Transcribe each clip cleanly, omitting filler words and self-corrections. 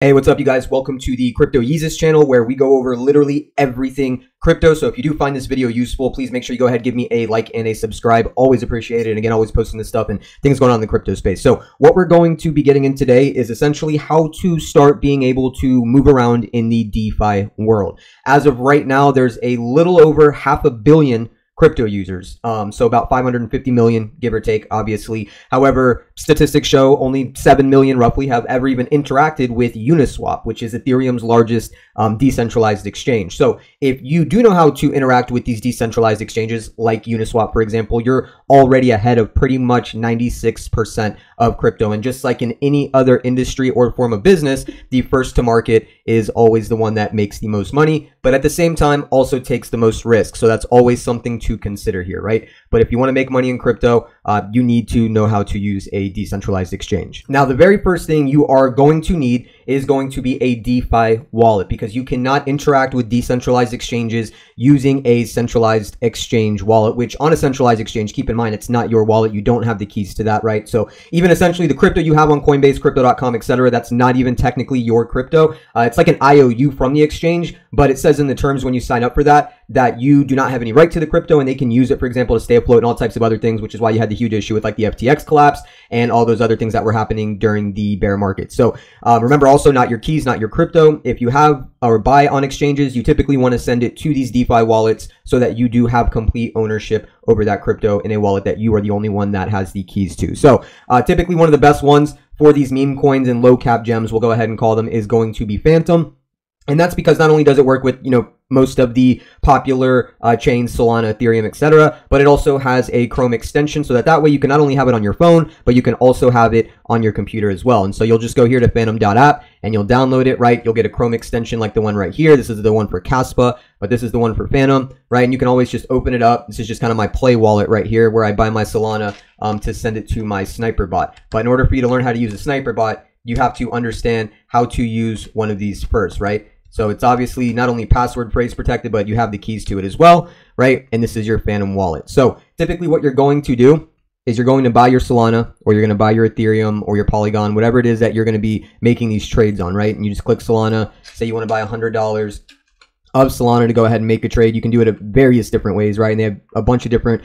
Hey, what's up, you guys? Welcome to the Crypto Yeezus channel, where we go over literally everything crypto. So if you do find this video useful, please make sure you go ahead, give me a like and a subscribe. Always appreciate it. And again, always posting this stuff and things going on in the crypto space. So what we're going to be getting in today is essentially how to start being able to move around in the DeFi world. As of right now, there's a little over 500 million crypto users. So about 550 million, give or take, obviously. However, statistics show only 7 million roughly have ever even interacted with Uniswap, which is Ethereum's largest decentralized exchange. So if you do know how to interact with these decentralized exchanges, like Uniswap, for example, you're already ahead of pretty much 96% of crypto. And just like in any other industry or form of business, the first to market is always the one that makes the most money, but at the same time also takes the most risk. So that's always something to consider here, right? But if you want to make money in crypto, you need to know how to use a decentralized exchange. Now, the very first thing you are going to need is going to be a DeFi wallet, because you cannot interact with decentralized exchanges using a centralized exchange wallet, which on a centralized exchange, keep in mind, it's not your wallet. You don't have the keys to that, right? So even essentially the crypto you have on Coinbase, crypto.com, etc., that's not even technically your crypto. It's like an IOU from the exchange, but it says in the terms when you sign up for that you do not have any right to the crypto, and they can use it, for example, to stay afloat and all types of other things, which is why you had the huge issue with like the FTX collapse and all those other things that were happening during the bear market. So remember, also not your keys, not your crypto. If you have or buy on exchanges, you typically want to send it to these DeFi wallets so that you do have complete ownership over that crypto in a wallet that you are the only one that has the keys to. So typically one of the best ones for these meme coins and low cap gems, we'll go ahead and call them, is going to be Phantom. And that's because not only does it work with, most of the popular chains, Solana, Ethereum, etc., but it also has a Chrome extension, so that way you can not only have it on your phone, but you can also have it on your computer as well. And so you'll just go here to phantom.app and you'll download it, right? You'll get a Chrome extension like the one right here. This is the one for Kaspa, but this is the one for Phantom, right? And you can always just open it up. This is just kind of my play wallet right here, where I buy my Solana to send it to my sniper bot. But in order for you to learn how to use a sniper bot, you have to understand how to use one of these first, right? So it's obviously not only password phrase protected, but you have the keys to it as well, right? And this is your Phantom wallet. So typically what you're going to do is you're going to buy your Solana, or you're going to buy your Ethereum or your Polygon, whatever it is that you're going to be making these trades on, right? And you just click Solana, say you want to buy $100 of Solana to go ahead and make a trade. You can do it at various different ways, right? And they have a bunch of different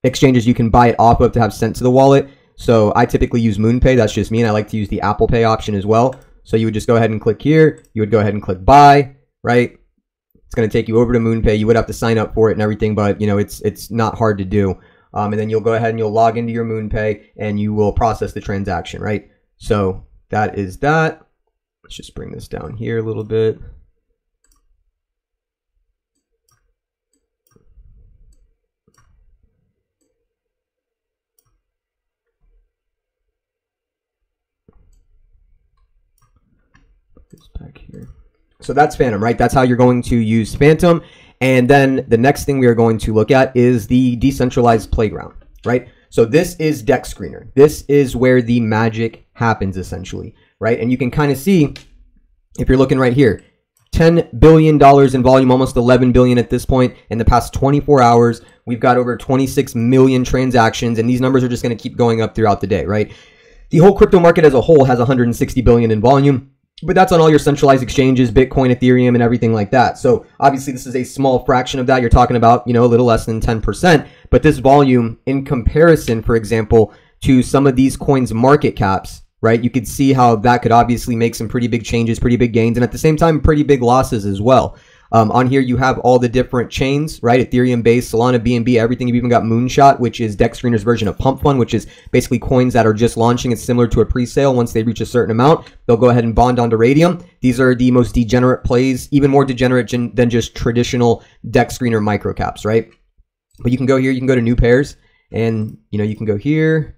exchanges you can buy it off of to have sent to the wallet. So I typically use MoonPay. That's just me, and I like to use the Apple Pay option as well. So you would just go ahead and click here. You would go ahead and click buy, right? It's going to take you over to MoonPay. You would have to sign up for it and everything, but it's not hard to do. And then you'll go ahead and you'll log into your MoonPay and you will process the transaction, right? So that is that. Let's just bring this down here a little bit. This back here. So that's Phantom, right? That's how you're going to use Phantom. And then the next thing we are going to look at is the decentralized playground, right? So this is Dex Screener. This is where the magic happens, essentially, right? And you can kind of see, if you're looking right here, $10 billion in volume, almost 11 billion at this point. In the past 24 hours, we've got over 26 million transactions, and these numbers are just going to keep going up throughout the day, right? The whole crypto market as a whole has 160 billion in volume, but that's on all your centralized exchanges, Bitcoin, Ethereum, and everything like that. So obviously this is a small fraction of that. You're talking about, a little less than 10%. But this volume, in comparison, for example, to some of these coins' market caps, right? You could see how that could obviously make some pretty big changes, pretty big gains, and at the same time, pretty big losses as well. On here, you have all the different chains, right? Ethereum base, Solana, BNB, everything. You've even got Moonshot, which is Dex Screener's version of Pump Fund, which is basically coins that are just launching. It's similar to a pre-sale. Once they reach a certain amount, they'll go ahead and bond onto Radium. These are the most degenerate plays, even more degenerate than just traditional Dex Screener microcaps, right? But you can go here, you can go to new pairs, and you can go here.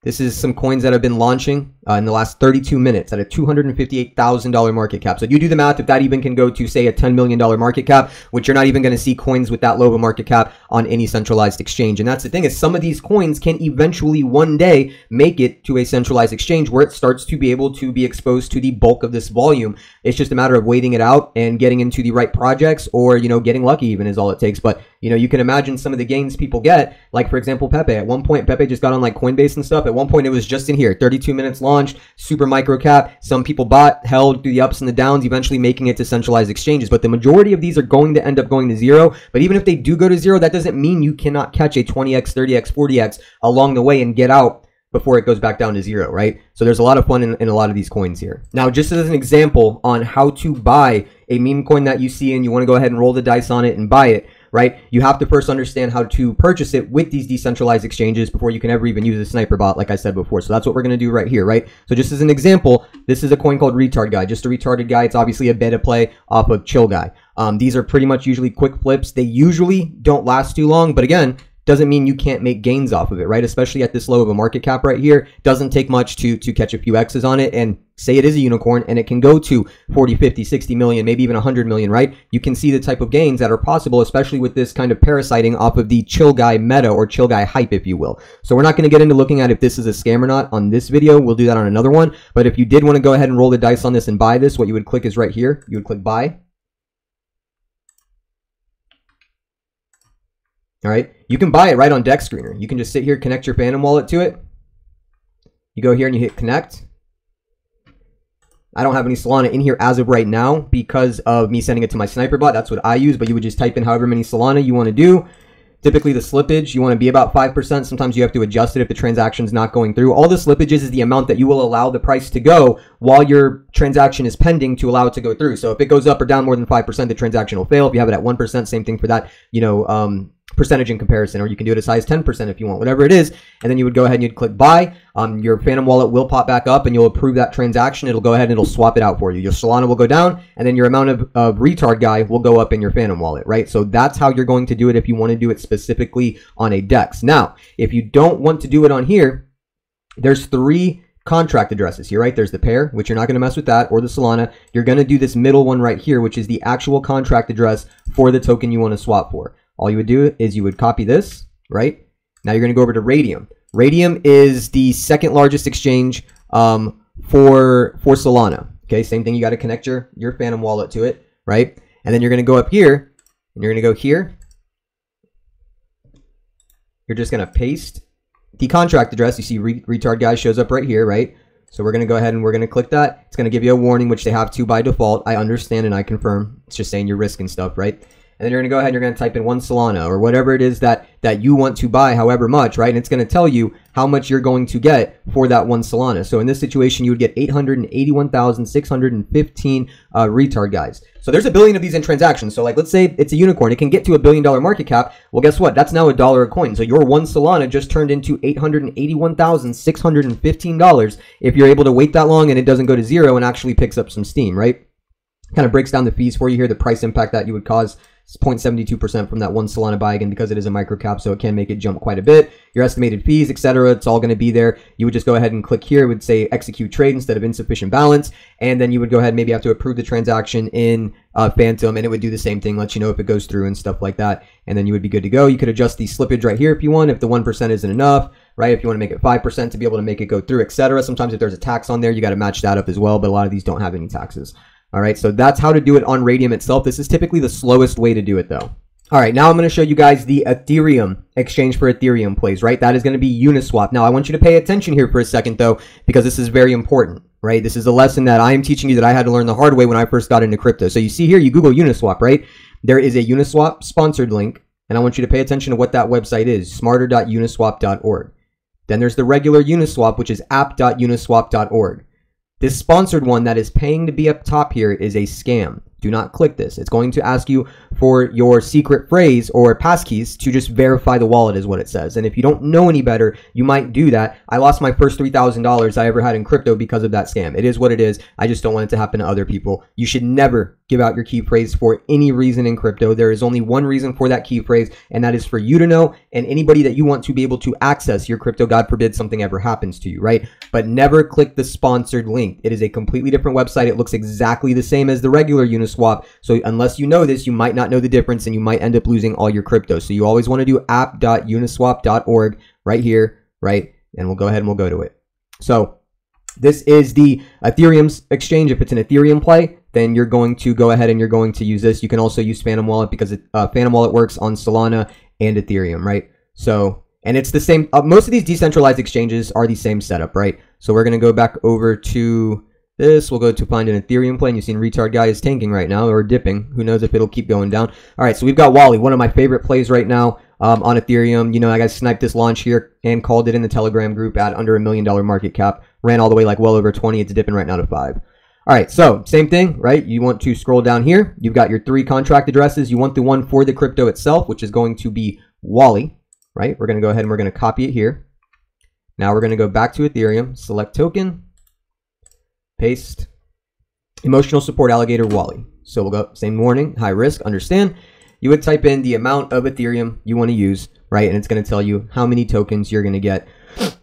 This is some coins that have been launching in the last 32 minutes at a $258,000 market cap. So you do the math, if that even can go to, say, a $10 million market cap, which you're not even going to see coins with that low of a market cap on any centralized exchange. And that's the thing, is some of these coins can eventually one day make it to a centralized exchange where it starts to be able to be exposed to the bulk of this volume. It's just a matter of waiting it out and getting into the right projects, or, getting lucky even is all it takes. But You know, you can imagine some of the gains people get, like for example, Pepe. At one point, Pepe just got on like Coinbase and stuff. At one point, it was just in here, 32 minutes launched, super micro cap. Some people bought, held through the ups and the downs, eventually making it to centralized exchanges. But the majority of these are going to end up going to zero. But even if they do go to zero, that doesn't mean you cannot catch a 20x, 30x, 40x along the way and get out before it goes back down to zero, right? So there's a lot of fun in a lot of these coins here. Now, just as an example on how to buy a meme coin that you see and you want to go ahead and roll the dice on it and buy it, right? You have to first understand how to purchase it with these decentralized exchanges before you can ever even use a sniper bot, like I said before. So that's what we're going to do right here, right? So just as an example, this is a coin called Retard Guy, just a retarded guy. It's obviously a beta play off of Chill Guy. These are pretty much usually quick flips. They usually don't last too long, but again, doesn't mean you can't make gains off of it, right? Especially at this low of a market cap right here. Doesn't take much to catch a few X's on it and say it is a unicorn and it can go to 40, 50, 60 million, maybe even 100 million, right? You can see the type of gains that are possible, especially with this kind of parasiting off of the Chill Guy meta or Chill Guy hype, if you will. So we're not going to get into looking at if this is a scam or not on this video. We'll do that on another one. But if you did want to go ahead and roll the dice on this and buy this, what you would click is right here. You would click buy. All right, you can buy it right on Dex Screener. You can just sit here, connect your Phantom wallet to it. You go here and you hit connect. I don't have any Solana in here as of right now because of me sending it to my sniper bot. That's what I use, but you would just type in however many Solana you want to do. Typically the slippage, you want to be about 5%. Sometimes you have to adjust it if the transaction's not going through. All the slippage is the amount that you will allow the price to go while your transaction is pending to allow it to go through. So if it goes up or down more than 5%, the transaction will fail. If you have it at 1%, same thing for that, you know, percentage in comparison, or you can do it as high as 10% if you want, whatever it is. And then you would go ahead and you'd click buy. Your Phantom wallet will pop back up and you'll approve that transaction. It'll go ahead and it'll swap it out for you. Your Solana will go down and then your amount of Retard Guy will go up in your Phantom wallet, right? So that's how you're going to do it if you want to do it specifically on a DEX. Now, if you don't want to do it on here, there's 3 contract addresses here, right? There's the pair, which you're not going to mess with that, or the Solana. You're going to do this middle one right here, which is the actual contract address for the token you want to swap for. All you would do is you would copy this, right? Now you're going to go over to Radium. Radium is the second largest exchange for Solana. Okay, same thing. You got to connect your Phantom wallet to it, right? And then you're going to go up here, and you're going to go here. You're just going to paste the contract address. You see Retard Guy shows up right here, right? So we're going to go ahead and we're going to click that. It's going to give you a warning, which they have to by default. I understand and I confirm. It's just saying your risk and stuff, right? And then you're going to go ahead and you're going to type in 1 Solana or whatever it is that you want to buy, however much, right? And it's going to tell you how much you're going to get for that 1 Solana. So in this situation, you would get 881,615 Retard Guys. So there's a billion of these in transactions. So like, let's say it's a unicorn. It can get to $1 billion market cap. Well, guess what? That's now $1 a coin. So your 1 Solana just turned into $881,615 if you're able to wait that long and it doesn't go to zero and actually picks up some steam, right? Kind of breaks down the fees for you here, the price impact that you would cause. It's 0.72% from that 1 Solana buy, again, because it is a micro cap, so it can make it jump quite a bit. Your estimated fees, etc., it's all going to be there. You would just go ahead and click here. It would say execute trade instead of insufficient balance, and then you would go ahead and maybe have to approve the transaction in Phantom, and it would do the same thing, let you know if it goes through and stuff like that, and then you would be good to go. You could adjust the slippage right here if you want, if the 1% isn't enough, right? If you want to make it 5% to be able to make it go through, etc. Sometimes if there's a tax on there, you got to match that up as well, but a lot of these don't have any taxes. All right, so that's how to do it on Radium itself. This is typically the slowest way to do it, though. All right, now I'm going to show you guys the Ethereum exchange for Ethereum plays, right? That is going to be Uniswap. Now, I want you to pay attention here for a second, though, because this is very important, right? This is a lesson that I am teaching you that I had to learn the hard way when I first got into crypto. So you see here, you Google Uniswap, right? There is a Uniswap sponsored link, and I want you to pay attention to what that website is, smarter.uniswap.org. Then there's the regular Uniswap, which is app.uniswap.org. This sponsored one that is paying to be up top here is a scam. Do not click this. It's going to ask you for your secret phrase or passkeys to just verify the wallet is what it says. And if you don't know any better, you might do that. I lost my first $3,000 I ever had in crypto because of that scam. It is what it is. I just don't want it to happen to other people. You should never give out your key phrase for any reason in crypto. There is only one reason for that key phrase, and that is for you to know and anybody that you want to be able to access your crypto, God forbid something ever happens to you, right? But never click the sponsored link. It is a completely different website. It looks exactly the same as the regular Uniswap. So unless you know this, you might not know the difference and you might end up losing all your crypto. So you always want to do app.uniswap.org right here, right? And we'll go ahead and we'll go to it. So this is the Ethereum's exchange. If it's an Ethereum play, then you're going to go ahead and you're going to use this. You can also use Phantom Wallet because Phantom Wallet works on Solana and Ethereum, right? So, and it's the same. Most of these decentralized exchanges are the same setup, right? So we're going to go back over to this. We'll go to find an Ethereum play. You've seen retard guy is tanking right now or dipping. Who knows if it'll keep going down. All right, so we've got Wally, one of my favorite plays right now on Ethereum. You know, I guys sniped this launch here and called it in the Telegram group at under $1 million market cap. Ran all the way like well over 20. It's dipping right now to 5. All right, so same thing, right? You want to scroll down here. You've got your 3 contract addresses. You want the one for the crypto itself, which is going to be Wally, right? We're going to go ahead and we're going to copy it here. Now we're going to go back to Ethereum, select token, paste, emotional support alligator Wally. So we'll go, same warning, high risk, understand. You would type in the amount of Ethereum you want to use, right? And it's going to tell you how many tokens you're going to get.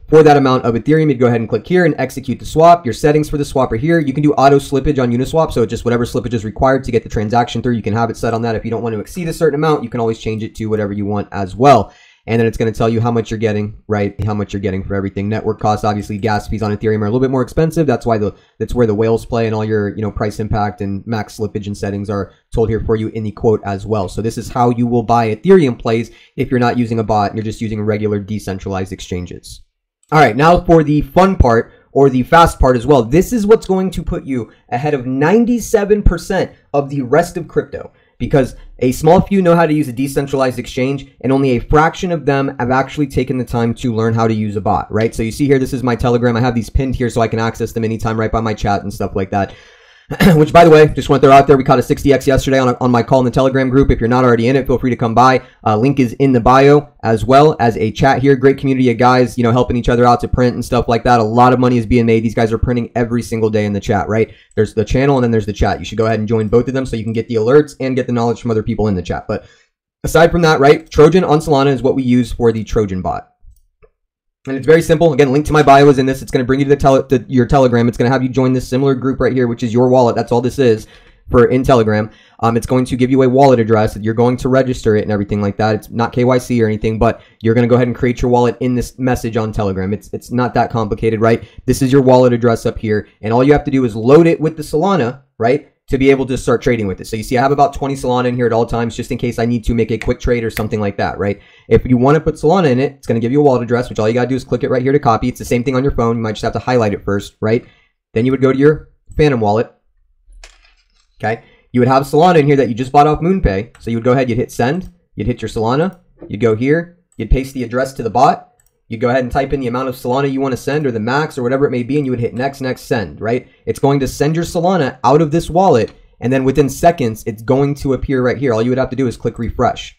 For that amount of Ethereum, you'd go ahead and click here and execute the swap. Your settings for the swap are here. You can do auto slippage on Uniswap, so just whatever slippage is required to get the transaction through, you can have it set on that. If you don't want to exceed a certain amount, you can always change it to whatever you want as well. And then it's going to tell you how much you're getting, right? How much you're getting for everything. Network costs, obviously, gas fees on Ethereum are a little bit more expensive. That's why that's where the whales play, and all your price impact and max slippage and settings are told here for you in the quote as well. So this is how you will buy Ethereum plays if you're not using a bot and you're just using regular decentralized exchanges. All right, now for the fun part, or the fast part as well. This is what's going to put you ahead of 97% of the rest of crypto, because a small few know how to use a decentralized exchange, and only a fraction of them have actually taken the time to learn how to use a bot, right? So you see here, this is my Telegram. I have these pinned here so I can access them anytime right by my chat and stuff like that. Which, by the way, just want to throw out there, we caught a 60x yesterday on my call in the Telegram group. If you're not already in it, feel free to come by. Link is in the bio, as well as a chat here. Great community of guys, helping each other out to print and stuff like that. A lot of money is being made. These guys are printing every single day in the chat, right? There's the channel and then there's the chat. You should go ahead and join both of them so you can get the alerts and get the knowledge from other people in the chat. But aside from that, right, Trojan on Solana is what we use for the Trojan bot. And it's very simple. Again, link to my bio is in this. It's going to bring you to your Telegram. It's going to have you join this similar group right here, which is your wallet. That's all this is in Telegram. It's going to give you a wallet address. You're going to register it and everything like that. It's not KYC or anything, but you're going to go ahead and create your wallet in this message on Telegram. It's not that complicated, right? This is your wallet address up here, and all you have to do is load it with the Solana, right, to be able to start trading with it. So you see I have about 20 Solana in here at all times, just in case I need to make a quick trade or something like that, right? If you want to put Solana in it, it's going to give you a wallet address, which all you got to do is click it right here to copy. It's the same thing on your phone. You might just have to highlight it first, right? Then you would go to your Phantom wallet, okay? You would have Solana in here that you just bought off MoonPay. So you would go ahead, you'd hit send, you'd hit your Solana, you'd go here, you'd paste the address to the bot, you'd go ahead and type in the amount of Solana you want to send or the max or whatever it may be, and you would hit next, send, right? It's going to send your Solana out of this wallet, and then within seconds, it's going to appear right here. All you would have to do is click refresh,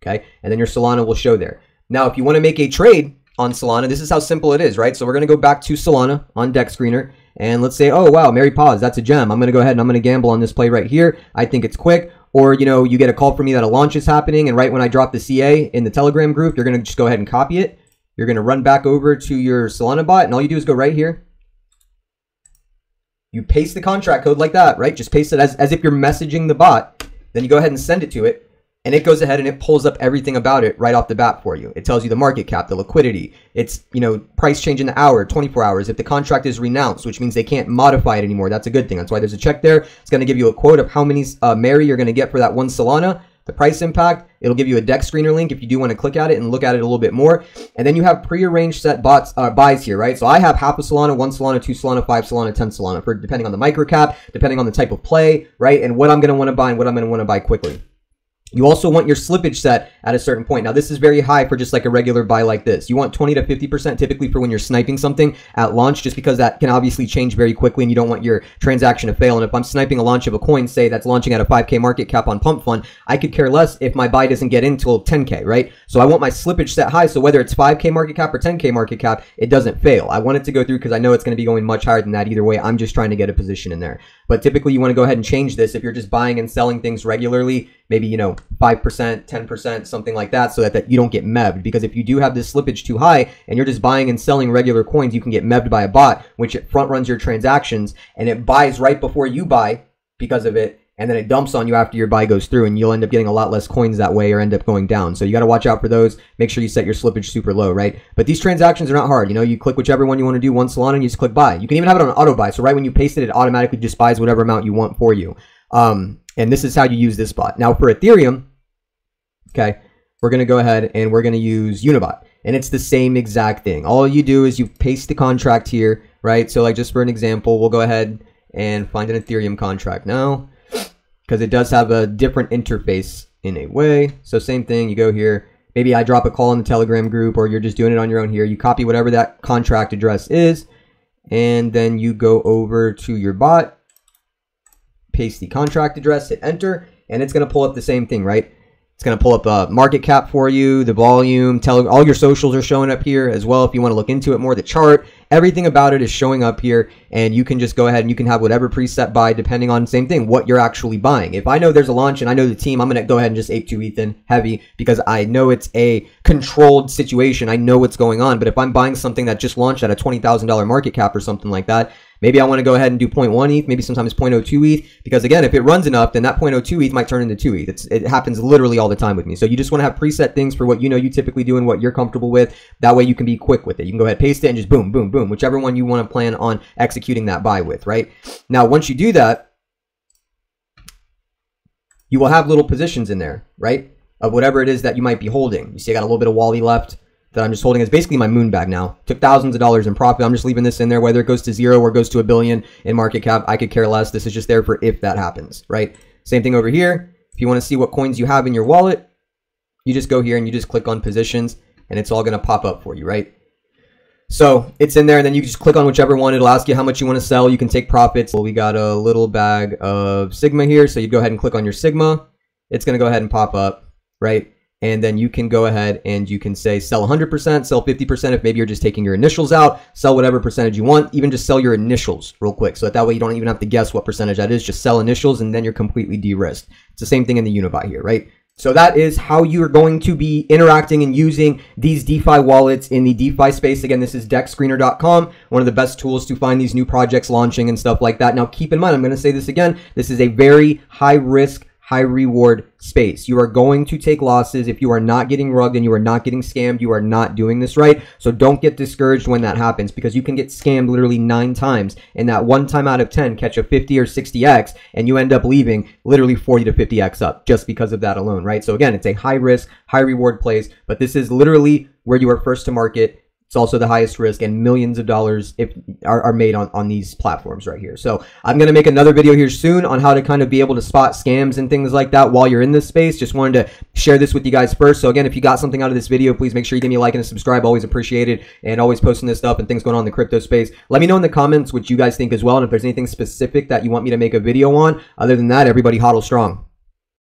okay? And then your Solana will show there. Now, if you want to make a trade on Solana, this is how simple it is, right? So we're going to go back to Solana on Deck Screener, and let's say, oh, wow, Mary Pause, that's a gem. I'm going to go ahead and I'm going to gamble on this play right here. I think it's quick. Or, you get a call from me that a launch is happening, and right when I drop the CA in the Telegram group, you're going to just go ahead and copy it. You're going to run back over to your Solana bot, and all you do is go right here. You paste the contract code like that, right? Just paste it as if you're messaging the bot. Then you go ahead and send it to it. And it goes ahead and it pulls up everything about it right off the bat for you. It tells you the market cap, the liquidity. It's, price change in the hour, 24 hours. If the contract is renounced, which means they can't modify it anymore, that's a good thing. That's why there's a check there. It's going to give you a quote of how many Mary you're going to get for that one Solana. The price impact, it'll give you a Deck Screener link if you do want to click at it and look at it a little bit more. And then you have prearranged set buys here, right? So I have half a Solana, 1 Solana, 2 Solana, 5 Solana, 10 Solana, for depending on the microcap, depending on the type of play, right? And what I'm going to want to buy and what I'm going to want to buy quickly. You also want your slippage set at a certain point. Now, this is very high for just like a regular buy like this. You want 20 to 50% typically for when you're sniping something at launch, just because that can obviously change very quickly and you don't want your transaction to fail. And if I'm sniping a launch of a coin, say that's launching at a 5K market cap on Pump Fund, I could care less if my buy doesn't get in until 10K, right? So I want my slippage set high, so whether it's 5K market cap or 10K market cap, it doesn't fail. I want it to go through because I know it's going to be going much higher than that either way. I'm just trying to get a position in there. But typically you want to go ahead and change this if you're just buying and selling things regularly, maybe, 5%, 10%, something like that, so that you don't get mebbed. Because if you do have this slippage too high and you're just buying and selling regular coins, you can get mebbed by a bot, which it front runs your transactions and it buys right before you buy because of it. and then it dumps on you after your buy goes through, and you'll end up getting a lot less coins that way or end up going down. So you got to watch out for those. Make sure you set your slippage super low, right? But these transactions are not hard. You know, you click whichever one you want to do, one Solana, and you just click buy. You can even have it on auto buy. So right when you paste it, it automatically just buys whatever amount you want for you. And this is how you use this bot. Now for Ethereum, okay, we're going to go ahead and we're going to use Unibot. And it's the same exact thing. All you do is you paste the contract here, right? So like just for an example, we'll go ahead and find an Ethereum contract now, because it does have a different interface in a way. So same thing, you go here, maybe I drop a call in the Telegram group, or you're just doing it on your own here. You copy whatever that contract address is, and then you go over to your bot, paste the contract address, hit enter, and it's going to pull up the same thing, right? It's going to pull up a market cap for you, the volume, all your socials are showing up here as well if you want to look into it more, the chart, everything about it is showing up here, and you can just go ahead and you can have whatever preset buy depending on, same thing, what you're actually buying. If I know there's a launch and I know the team, I'm going to go ahead and just ape 2 ETH in heavy because I know it's a controlled situation. I know what's going on. But if I'm buying something that just launched at a $20,000 market cap or something like that, maybe I want to go ahead and do 0.1 ETH, maybe sometimes 0.02 ETH, because again, if it runs enough, then that 0.02 ETH might turn into 2 ETH. It happens literally all the time with me. So you just want to have preset things for what you know you typically do and what you're comfortable with. That way you can be quick with it. You can go ahead, paste it, and just boom, boom, boom, whichever one you want to plan on executing that buy with, right? Now, once you do that, you will have little positions in there, right? Of whatever it is that you might be holding. You see I got a little bit of Wally left that I'm just holding. It's basically my moon bag now. Took thousands of dollars in profit. I'm just leaving this in there, whether it goes to 0 or goes to $1 billion in market cap. I could care less. This is just there for if that happens, right? Same thing over here. If you want to see what coins you have in your wallet, you just go here and you just click on positions, and it's all going to pop up for you, right? So it's in there, and then you just click on whichever one. It'll ask you how much you want to sell. You can take profits. Well, we got a little bag of Sigma here, so you go ahead and click on your Sigma. It's going to go ahead and pop up, right? And then you can go ahead and you can say sell 100%, sell 50% if maybe you're just taking your initials out, sell whatever percentage you want, even just sell your initials real quick. So that way you don't even have to guess what percentage that is, just sell initials and then you're completely de-risked. It's the same thing in the Unibot here, right? So that is how you're going to be interacting and using these DeFi wallets in the DeFi space. Again, this is dexscreener.com, one of the best tools to find these new projects launching and stuff like that. Now keep in mind, I'm going to say this again, this is a very high risk, high reward space. You are going to take losses if you are not getting rugged and you are not getting scammed. You are not doing this right. So don't get discouraged when that happens, because you can get scammed literally 9 times, and that 1 time out of 10 catch a 50 or 60x, and you end up leaving literally 40 to 50x up just because of that alone, right? So again, it's a high risk, high reward place, but this is literally where you are first to market. It's also the highest risk, and millions of dollars are made on these platforms right here. So I'm going to make another video here soon on how to kind of be able to spot scams and things like that while you're in this space. Just wanted to share this with you guys first. So again, if you got something out of this video, please make sure you give me a like and a subscribe. Always appreciated, and always posting this stuff and things going on in the crypto space. Let me know in the comments what you guys think as well, and if there's anything specific that you want me to make a video on. Other than that, everybody hodl strong.